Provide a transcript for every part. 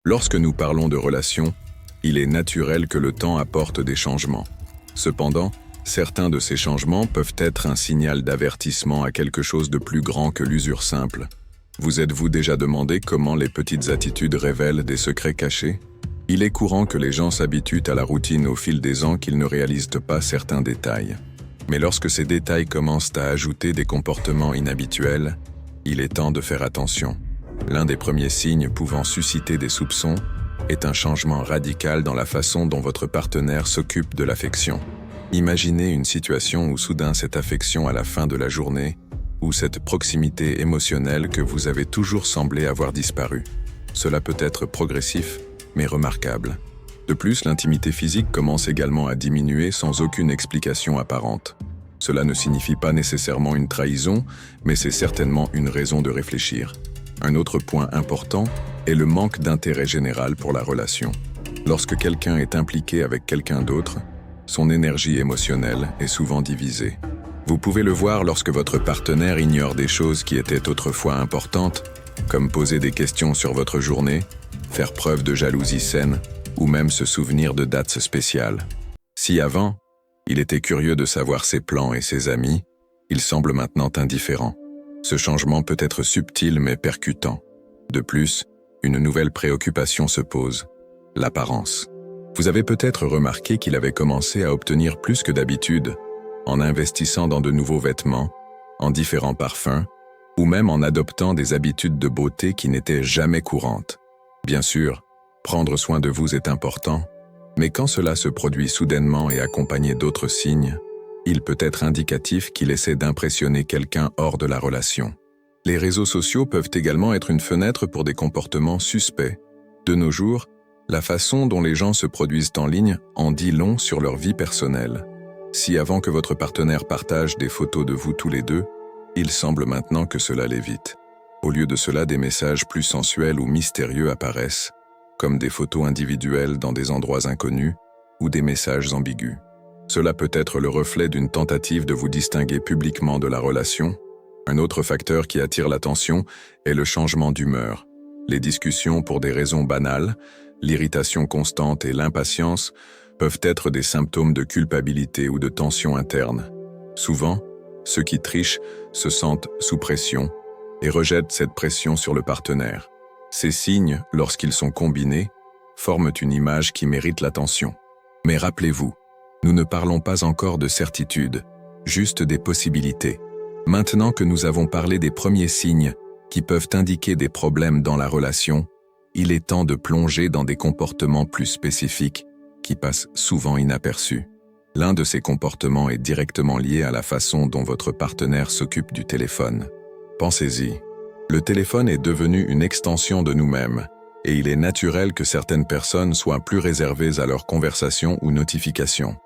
Lorsque nous parlons de relations, il est naturel que le temps apporte des changements. Cependant, certains de ces changements peuvent être un signal d'avertissement à quelque chose de plus grand que l'usure simple. Vous êtes-vous déjà demandé comment les petites attitudes révèlent des secrets cachés? Il est courant que les gens s'habituent à la routine au fil des ans qu'ils ne réalisent pas certains détails. Mais lorsque ces détails commencent à ajouter des comportements inhabituels, il est temps de faire attention. L'un des premiers signes pouvant susciter des soupçons est un changement radical dans la façon dont votre partenaire s'occupe de l'affection. Imaginez une situation où soudain cette affection à la fin de la journée, ou cette proximité émotionnelle que vous avez toujours semblé avoir disparu. Cela peut être progressif, mais remarquable. De plus, l'intimité physique commence également à diminuer sans aucune explication apparente. Cela ne signifie pas nécessairement une trahison, mais c'est certainement une raison de réfléchir. Un autre point important est le manque d'intérêt général pour la relation. Lorsque quelqu'un est impliqué avec quelqu'un d'autre, son énergie émotionnelle est souvent divisée. Vous pouvez le voir lorsque votre partenaire ignore des choses qui étaient autrefois importantes, comme poser des questions sur votre journée, faire preuve de jalousie saine, ou même se souvenir de dates spéciales. Si avant, il était curieux de savoir ses plans et ses amis, il semble maintenant indifférent. Ce changement peut être subtil mais percutant. De plus, une nouvelle préoccupation se pose, l'apparence. Vous avez peut-être remarqué qu'il avait commencé à obtenir plus que d'habitude, en investissant dans de nouveaux vêtements, en différents parfums, ou même en adoptant des habitudes de beauté qui n'étaient jamais courantes. Bien sûr, prendre soin de vous est important, mais quand cela se produit soudainement et accompagné d'autres signes, il peut être indicatif qu'il essaie d'impressionner quelqu'un hors de la relation. Les réseaux sociaux peuvent également être une fenêtre pour des comportements suspects. De nos jours, la façon dont les gens se produisent en ligne en dit long sur leur vie personnelle. Si avant que votre partenaire partage des photos de vous tous les deux, il semble maintenant que cela l'évite. Au lieu de cela, des messages plus sensuels ou mystérieux apparaissent, comme des photos individuelles dans des endroits inconnus ou des messages ambigus. Cela peut être le reflet d'une tentative de vous distinguer publiquement de la relation. Un autre facteur qui attire l'attention est le changement d'humeur. Les discussions pour des raisons banales, l'irritation constante et l'impatience peuvent être des symptômes de culpabilité ou de tension interne. Souvent, ceux qui trichent se sentent sous pression et rejettent cette pression sur le partenaire. Ces signes, lorsqu'ils sont combinés, forment une image qui mérite l'attention. Mais rappelez-vous, nous ne parlons pas encore de certitude, juste des possibilités. Maintenant que nous avons parlé des premiers signes qui peuvent indiquer des problèmes dans la relation, il est temps de plonger dans des comportements plus spécifiques qui passent souvent inaperçus. L'un de ces comportements est directement lié à la façon dont votre partenaire s'occupe du téléphone. Pensez-y. Le téléphone est devenu une extension de nous-mêmes, et il est naturel que certaines personnes soient plus réservées à leurs conversations ou notifications.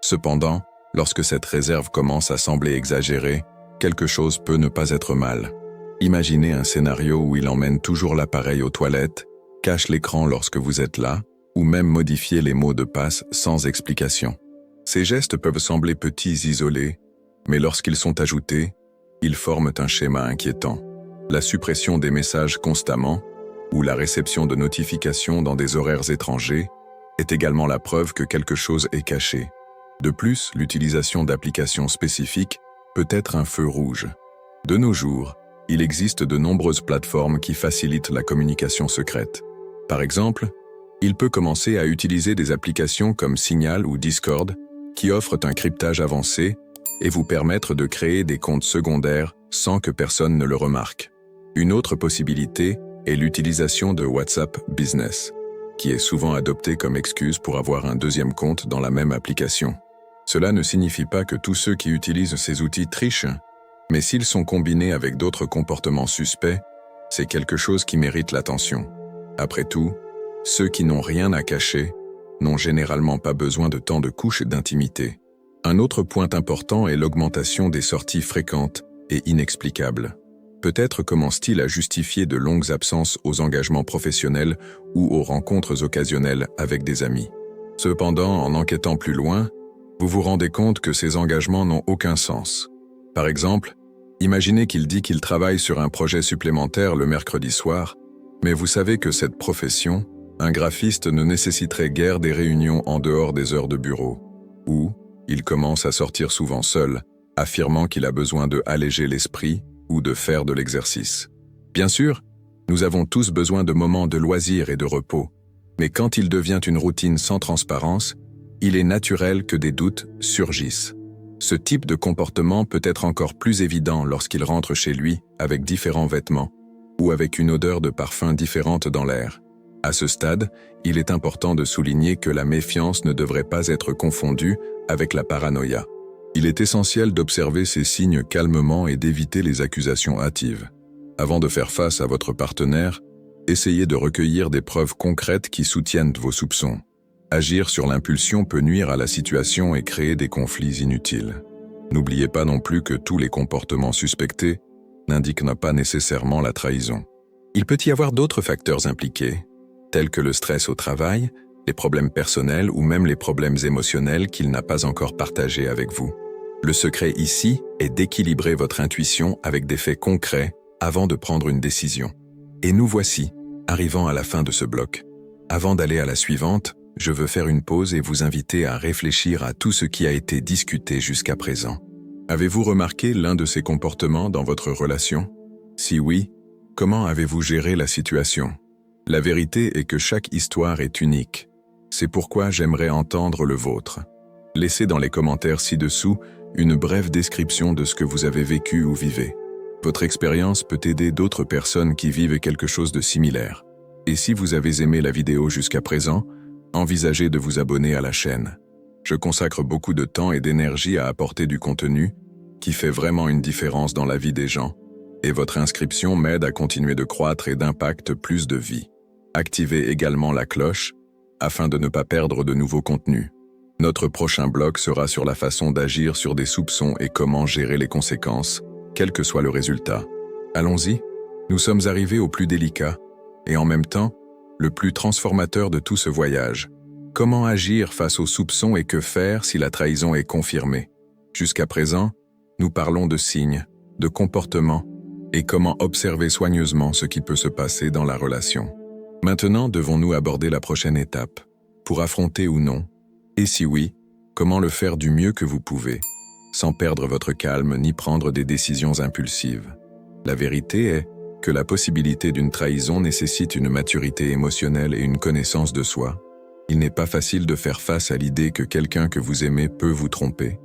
Cependant, lorsque cette réserve commence à sembler exagérée, quelque chose peut ne pas être mal. Imaginez un scénario où il emmène toujours l'appareil aux toilettes, cache l'écran lorsque vous êtes là, ou même modifie les mots de passe sans explication. Ces gestes peuvent sembler petits isolés, mais lorsqu'ils sont ajoutés, ils forment un schéma inquiétant. La suppression des messages constamment, ou la réception de notifications dans des horaires étrangers, est également la preuve que quelque chose est caché. De plus, l'utilisation d'applications spécifiques peut être un feu rouge. De nos jours, il existe de nombreuses plateformes qui facilitent la communication secrète. Par exemple, il peut commencer à utiliser des applications comme Signal ou Discord qui offrent un cryptage avancé et vous permettre de créer des comptes secondaires sans que personne ne le remarque. Une autre possibilité est l'utilisation de WhatsApp Business, qui est souvent adopté comme excuse pour avoir un deuxième compte dans la même application. Cela ne signifie pas que tous ceux qui utilisent ces outils trichent, mais s'ils sont combinés avec d'autres comportements suspects, c'est quelque chose qui mérite l'attention. Après tout, ceux qui n'ont rien à cacher n'ont généralement pas besoin de tant de couches d'intimité. Un autre point important est l'augmentation des sorties fréquentes et inexplicables. Peut-être commence-t-il à justifier de longues absences aux engagements professionnels ou aux rencontres occasionnelles avec des amis. Cependant, en enquêtant plus loin, vous vous rendez compte que ces engagements n'ont aucun sens. Par exemple, imaginez qu'il dit qu'il travaille sur un projet supplémentaire le mercredi soir, mais vous savez que cette profession Un graphiste ne nécessiterait guère des réunions en dehors des heures de bureau, ou il commence à sortir souvent seul, affirmant qu'il a besoin de alléger l'esprit ou de faire de l'exercice. Bien sûr, nous avons tous besoin de moments de loisirs et de repos, mais quand il devient une routine sans transparence, il est naturel que des doutes surgissent. Ce type de comportement peut être encore plus évident lorsqu'il rentre chez lui avec différents vêtements ou avec une odeur de parfum différente dans l'air. À ce stade, il est important de souligner que la méfiance ne devrait pas être confondue avec la paranoïa. Il est essentiel d'observer ces signes calmement et d'éviter les accusations hâtives. Avant de faire face à votre partenaire, essayez de recueillir des preuves concrètes qui soutiennent vos soupçons. Agir sur l'impulsion peut nuire à la situation et créer des conflits inutiles. N'oubliez pas non plus que tous les comportements suspectés n'indiquent pas nécessairement la trahison. Il peut y avoir d'autres facteurs impliqués, tels que le stress au travail, les problèmes personnels ou même les problèmes émotionnels qu'il n'a pas encore partagés avec vous. Le secret ici est d'équilibrer votre intuition avec des faits concrets avant de prendre une décision. Et nous voici, arrivant à la fin de ce bloc. Avant d'aller à la suivante, je veux faire une pause et vous inviter à réfléchir à tout ce qui a été discuté jusqu'à présent. Avez-vous remarqué l'un de ces comportements dans votre relation? Si oui, comment avez-vous géré la situation? La vérité est que chaque histoire est unique. C'est pourquoi j'aimerais entendre le vôtre. Laissez dans les commentaires ci-dessous une brève description de ce que vous avez vécu ou vivez. Votre expérience peut aider d'autres personnes qui vivent quelque chose de similaire. Et si vous avez aimé la vidéo jusqu'à présent, envisagez de vous abonner à la chaîne. Je consacre beaucoup de temps et d'énergie à apporter du contenu qui fait vraiment une différence dans la vie des gens, et votre inscription m'aide à continuer de croître et d'impacter plus de vies. Activez également la cloche afin de ne pas perdre de nouveaux contenus. Notre prochain bloc sera sur la façon d'agir sur des soupçons et comment gérer les conséquences, quel que soit le résultat. Allons-y, nous sommes arrivés au plus délicat, et en même temps, le plus transformateur de tout ce voyage. Comment agir face aux soupçons et que faire si la trahison est confirmée? Jusqu'à présent, nous parlons de signes, de comportements, et comment observer soigneusement ce qui peut se passer dans la relation. Maintenant, devons-nous aborder la prochaine étape, pour affronter ou non? Et si oui, comment le faire du mieux que vous pouvez, sans perdre votre calme ni prendre des décisions impulsives? La vérité est que la possibilité d'une trahison nécessite une maturité émotionnelle et une connaissance de soi. Il n'est pas facile de faire face à l'idée que quelqu'un que vous aimez peut vous tromper,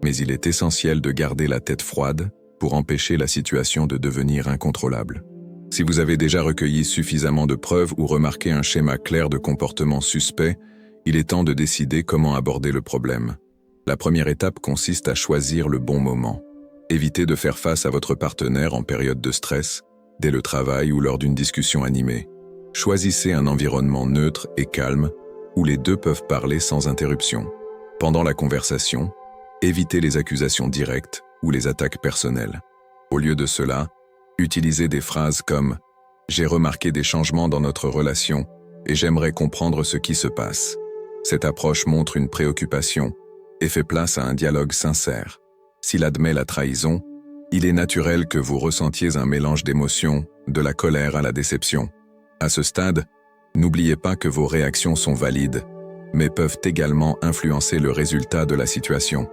mais il est essentiel de garder la tête froide pour empêcher la situation de devenir incontrôlable. Si vous avez déjà recueilli suffisamment de preuves ou remarqué un schéma clair de comportement suspect, il est temps de décider comment aborder le problème. La première étape consiste à choisir le bon moment. Évitez de faire face à votre partenaire en période de stress, dès le travail ou lors d'une discussion animée. Choisissez un environnement neutre et calme où les deux peuvent parler sans interruption. Pendant la conversation, évitez les accusations directes ou les attaques personnelles. Au lieu de cela, utilisez des phrases comme « J'ai remarqué des changements dans notre relation et j'aimerais comprendre ce qui se passe ». Cette approche montre une préoccupation et fait place à un dialogue sincère. S'il admet la trahison, il est naturel que vous ressentiez un mélange d'émotions, de la colère à la déception. À ce stade, n'oubliez pas que vos réactions sont valides, mais peuvent également influencer le résultat de la situation.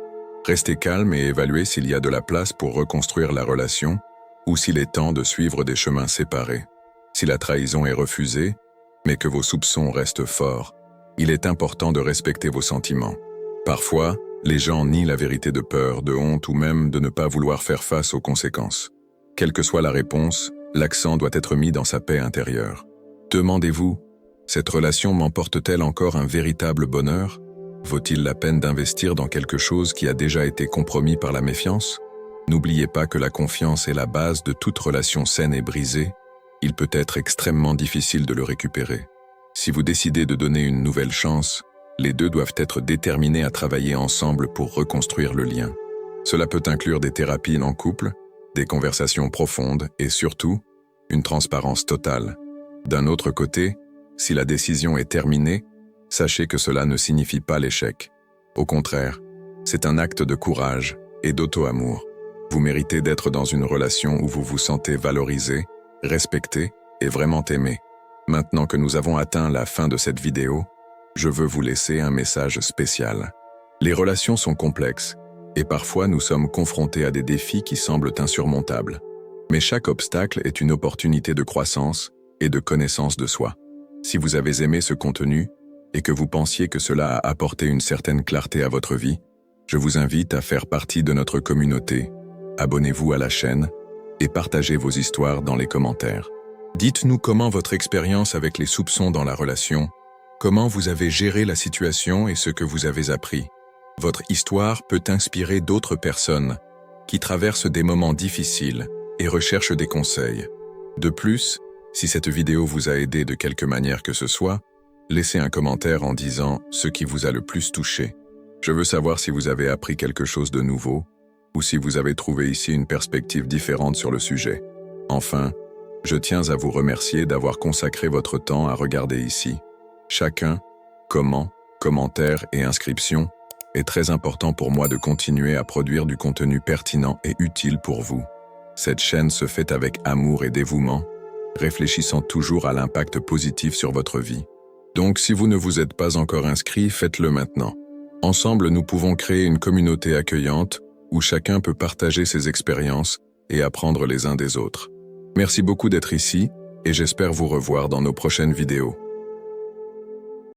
Restez calme et évaluez s'il y a de la place pour reconstruire la relation ou s'il est temps de suivre des chemins séparés. Si la trahison est refusée, mais que vos soupçons restent forts, il est important de respecter vos sentiments. Parfois, les gens nient la vérité de peur, de honte ou même de ne pas vouloir faire face aux conséquences. Quelle que soit la réponse, l'accent doit être mis dans sa paix intérieure. Demandez-vous, cette relation m'emporte-t-elle encore un véritable bonheur? Vaut-il la peine d'investir dans quelque chose qui a déjà été compromis par la méfiance? N'oubliez pas que la confiance est la base de toute relation saine et brisée. Il peut être extrêmement difficile de le récupérer. Si vous décidez de donner une nouvelle chance, les deux doivent être déterminés à travailler ensemble pour reconstruire le lien. Cela peut inclure des thérapies en couple, des conversations profondes et surtout, une transparence totale. D'un autre côté, si la décision est terminée, sachez que cela ne signifie pas l'échec. Au contraire, c'est un acte de courage et d'auto-amour. Vous méritez d'être dans une relation où vous vous sentez valorisé, respecté et vraiment aimé. Maintenant que nous avons atteint la fin de cette vidéo, je veux vous laisser un message spécial. Les relations sont complexes, et parfois nous sommes confrontés à des défis qui semblent insurmontables. Mais chaque obstacle est une opportunité de croissance et de connaissance de soi. Si vous avez aimé ce contenu et que vous pensiez que cela a apporté une certaine clarté à votre vie, je vous invite à faire partie de notre communauté. Abonnez-vous à la chaîne et partagez vos histoires dans les commentaires. Dites-nous comment votre expérience avec les soupçons dans la relation, comment vous avez géré la situation et ce que vous avez appris. Votre histoire peut inspirer d'autres personnes qui traversent des moments difficiles et recherchent des conseils. De plus, si cette vidéo vous a aidé de quelque manière que ce soit, laissez un commentaire en disant ce qui vous a le plus touché. Je veux savoir si vous avez appris quelque chose de nouveau ou si vous avez trouvé ici une perspective différente sur le sujet. Enfin, je tiens à vous remercier d'avoir consacré votre temps à regarder ici. Chacun, commentaire et inscription est très important pour moi de continuer à produire du contenu pertinent et utile pour vous. Cette chaîne se fait avec amour et dévouement, réfléchissant toujours à l'impact positif sur votre vie. Donc si vous ne vous êtes pas encore inscrit, faites-le maintenant. Ensemble, nous pouvons créer une communauté accueillante où chacun peut partager ses expériences et apprendre les uns des autres. Merci beaucoup d'être ici et j'espère vous revoir dans nos prochaines vidéos.